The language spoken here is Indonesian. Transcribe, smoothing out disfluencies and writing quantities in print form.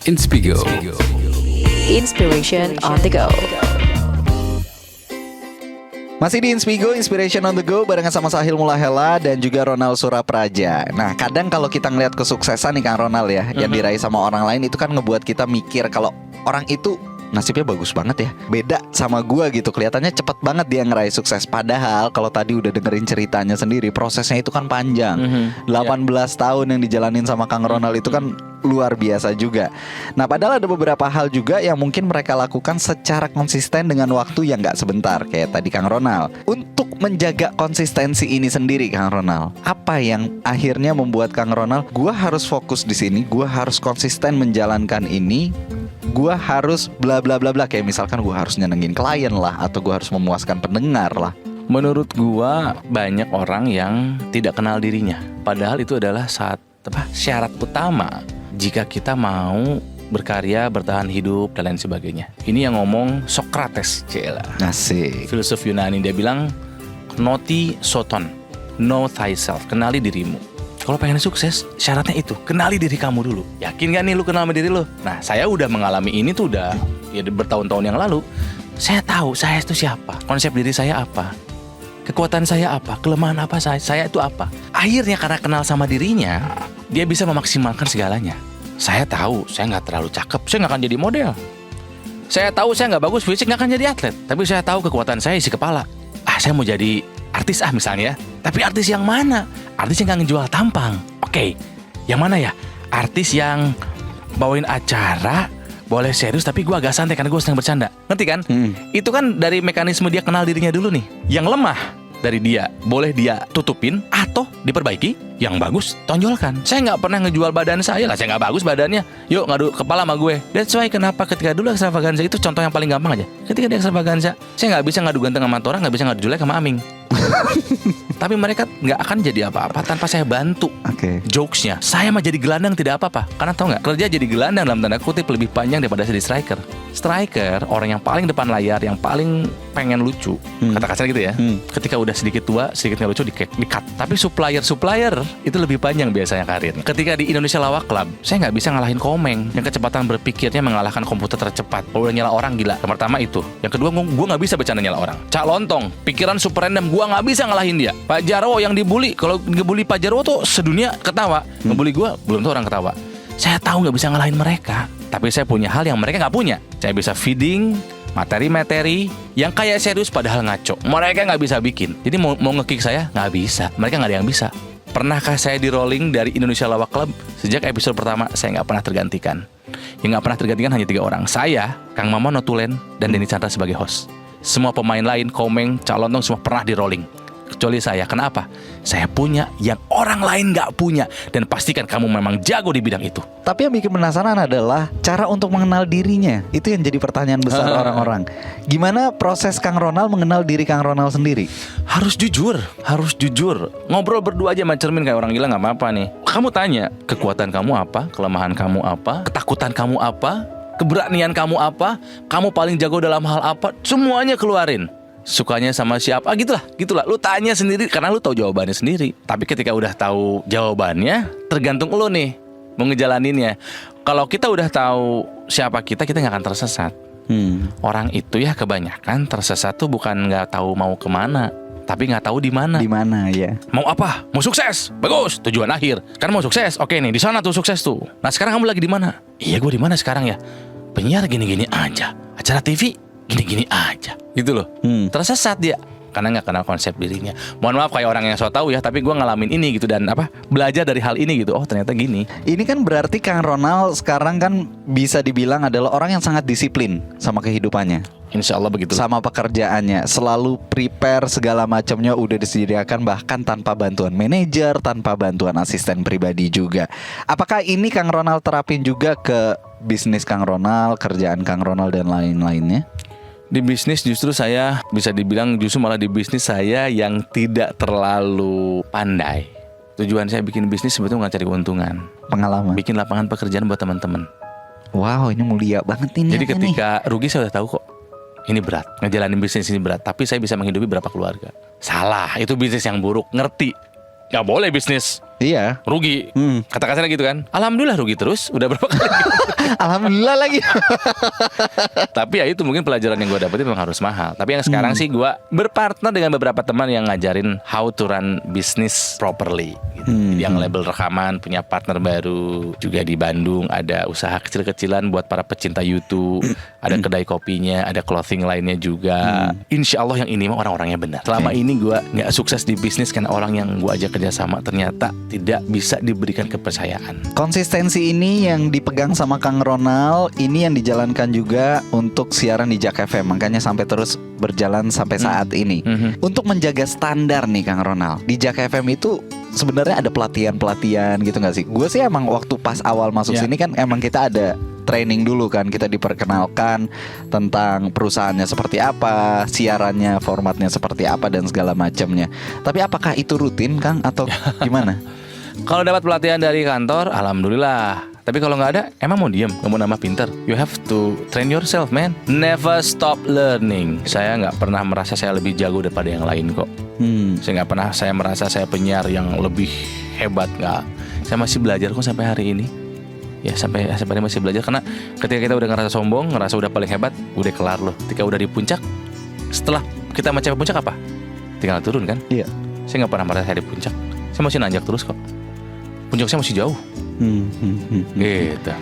Inspigo. Inspiration on the go. Masih di Inspigo, Inspiration on the Go barengan sama Sahil Mulahela dan juga Ronald Surapraja. Nah, kadang kalau kita ngelihat kesuksesan nih Kang Ronald ya, yang diraih sama orang lain itu kan ngebuat kita mikir kalau orang itu nasibnya bagus banget ya. Beda sama gua gitu, kelihatannya cepet banget dia ngeraih sukses. Padahal kalau tadi udah dengerin ceritanya sendiri, prosesnya itu kan panjang. 18 tahun yang dijalanin sama Kang Ronald itu kan luar biasa juga. Nah, padahal ada beberapa hal juga yang mungkin mereka lakukan secara konsisten dengan waktu yang gak sebentar. Kayak tadi Kang Ronald. Untuk menjaga konsistensi ini sendiri Kang Ronald, apa yang akhirnya membuat Kang Ronald, gua harus fokus di sini, gua harus konsisten menjalankan ini, gua harus bla bla bla bla, kayak misalkan gua harus nyenengin klien lah, atau gua harus memuaskan pendengar lah. Menurut gua banyak orang yang tidak kenal dirinya. Padahal itu adalah syarat utama jika kita mau berkarya, bertahan hidup dan lain sebagainya. Ini yang ngomong Socrates, cila. Asik. Filsuf Yunani, dia bilang Noti soton, know thyself, kenali dirimu. Kalau pengen sukses, syaratnya itu, kenali diri kamu dulu. Yakin gak nih lu kenal sama diri lu? Nah, saya udah mengalami ini tuh udah bertahun-tahun yang lalu. Saya tahu saya itu siapa, konsep diri saya apa, kekuatan saya apa, kelemahan apa saya itu apa. Akhirnya karena kenal sama dirinya, dia bisa memaksimalkan segalanya. Saya tahu saya gak terlalu cakep, saya gak akan jadi model. Saya tahu saya gak bagus fisik, gak akan jadi atlet. Tapi saya tahu kekuatan saya isi kepala. Saya mau jadi artis misalnya. Tapi artis yang mana? Artis yang gak ngejual tampang. Oke, yang mana ya? Artis yang bawain acara boleh serius tapi gue agak santai karena gue sedang bercanda. Ngerti kan? Itu kan dari mekanisme dia kenal dirinya dulu nih. Yang lemah dari dia boleh dia tutupin atau diperbaiki. Yang bagus tonjolkan. Saya gak pernah ngejual badan saya lah. Saya gak bagus badannya, yuk ngadu kepala sama gue. That's why kenapa ketika dulu ekstravaganza itu contoh yang paling gampang aja. Ketika dia ekstravaganza, saya gak bisa ngadu ganteng sama Tora, gak bisa ngadu jelek sama Aming. Tapi mereka gak akan jadi apa-apa tanpa saya bantu. Jokesnya, saya mah jadi gelandang tidak apa-apa. Karena tau gak, kerja jadi gelandang dalam tanda kutip lebih panjang daripada jadi striker. Striker, orang yang paling depan layar, yang paling pengen lucu, kata kasar gitu ya. Ketika udah sedikit tua, sedikit gak lucu, di-cut. Tapi supplier itu lebih panjang biasanya karirnya. Ketika di Indonesia Lawak Club, saya gak bisa ngalahin Komeng yang kecepatan berpikirnya mengalahkan komputer tercepat. Udah nyala orang gila. Yang pertama itu. Yang kedua, gue gak bisa bercanda nyala orang. Cak Lontong, pikiran super random, gue gak bisa ngalahin dia. Pak Jarwo yang dibully, kalau ngebully Pak Jarwo tuh sedunia ketawa. Ngebully gue, belum tuh orang ketawa. Saya tahu gak bisa ngalahin mereka, tapi saya punya hal yang mereka gak punya. Saya bisa feeding materi-materi yang kayak serius padahal ngaco. Mereka gak bisa bikin. Jadi mau nge-kick saya, gak bisa. Mereka gak ada yang bisa. Pernahkah saya di rolling dari Indonesia Lawak Club? Sejak episode pertama saya gak pernah tergantikan. Yang gak pernah tergantikan hanya 3 orang. Saya, Kang Maman Notulen, dan Denny Chandra sebagai host. Semua pemain lain, Komeng, Cak Lontong semua pernah di rolling. Kecuali saya. Kenapa? Saya punya yang orang lain gak punya. Dan pastikan kamu memang jago di bidang itu. Tapi yang bikin penasaran adalah cara untuk mengenal dirinya. Itu yang jadi pertanyaan besar orang-orang. Gimana proses Kang Ronald mengenal diri Kang Ronald sendiri? Harus jujur. Ngobrol berdua aja sama cermin kayak orang gila gak apa-apa nih. Kamu tanya, kekuatan kamu apa? Kelemahan kamu apa? Ketakutan kamu apa? Keberanian kamu apa? Kamu paling jago dalam hal apa? Semuanya keluarin. Sukanya sama siapa, gitulah. Lu tanya sendiri karena lu tahu jawabannya sendiri. Tapi ketika udah tahu jawabannya, tergantung lu nih mau ngejalaninnya. Kalau kita udah tahu siapa kita nggak akan tersesat. Orang itu ya kebanyakan tersesat tuh bukan nggak tahu mau kemana, tapi nggak tahu di mana. Di mana ya? Mau apa? Mau sukses, bagus. Tujuan akhir. Kan mau sukses, oke nih di sana tuh sukses tuh. Nah sekarang kamu lagi di mana? Iya gue di mana sekarang ya? Penyiar gini-gini aja, acara TV gini-gini aja, gitu loh. Tersesat dia karena nggak kenal konsep dirinya. Mohon maaf kayak orang yang so tahu ya, tapi gue ngalamin ini gitu dan belajar dari hal ini gitu. Oh ternyata gini. Ini kan berarti Kang Ronald sekarang kan bisa dibilang adalah orang yang sangat disiplin sama kehidupannya. Insya Allah begitu. Sama pekerjaannya, selalu prepare segala macamnya udah disediakan, bahkan tanpa bantuan manajer, tanpa bantuan asisten pribadi juga. Apakah ini Kang Ronald terapin juga ke bisnis Kang Ronald, kerjaan Kang Ronald dan lain-lainnya? Di bisnis justru saya bisa dibilang malah di bisnis saya yang tidak terlalu pandai. Tujuan saya bikin bisnis sebetulnya nggak cari keuntungan, pengalaman, bikin lapangan pekerjaan buat teman-teman. Wow, ini mulia banget ini. Jadi ketika rugi saya udah tahu kok. Ini berat, ngejalanin bisnis ini berat, tapi saya bisa menghidupi berapa keluarga. Salah, itu bisnis yang buruk, ngerti. Gak boleh bisnis Iya. rugi. Hmm. Kata kasarnya gitu kan. Alhamdulillah rugi terus. Udah berapa kali? Alhamdulillah lagi. Tapi ya itu mungkin pelajaran yang gue dapetin memang harus mahal. Tapi yang sekarang sih gue berpartner dengan beberapa teman yang ngajarin how to run business properly gitu. Yang label rekaman, punya partner baru. Juga di Bandung ada usaha kecil-kecilan buat para pecinta YouTube. Ada kedai kopinya, ada clothing lainnya juga. Insya Allah yang ini mah orang-orangnya benar. Selama ini gue gak sukses di bisnis karena orang yang gue ajak kerjasama ternyata tidak bisa diberikan kepercayaan. Konsistensi ini yang dipegang sama Kang Ronald, ini yang dijalankan juga untuk siaran di Jak FM. Makanya sampai terus berjalan sampai saat ini. Untuk menjaga standar nih Kang Ronald, di Jak FM itu sebenarnya ada pelatihan-pelatihan gitu gak sih? Gue sih emang waktu pas awal masuk sini kan emang kita ada training dulu kan. Kita diperkenalkan tentang perusahaannya seperti apa, siarannya, formatnya seperti apa dan segala macamnya. Tapi apakah itu rutin Kang atau gimana? Kalau dapat pelatihan dari kantor, alhamdulillah. Tapi kalau nggak ada, emang mau diem, nggak mau nambah pinter. You have to train yourself, man. Never stop learning. Saya nggak pernah merasa saya lebih jago daripada yang lain kok. Saya nggak pernah saya merasa saya penyiar yang lebih hebat, nggak. Saya masih belajar kok sampai hari ini. Ya sampai ini masih belajar. Karena ketika kita udah ngerasa sombong, ngerasa udah paling hebat, udah kelar loh. Ketika udah di puncak, setelah kita mencapai puncak apa? Tinggal turun kan? Iya. Saya nggak pernah merasa saya di puncak. Saya masih nanjak terus kok. Puncak saya masih jauh. Gitu.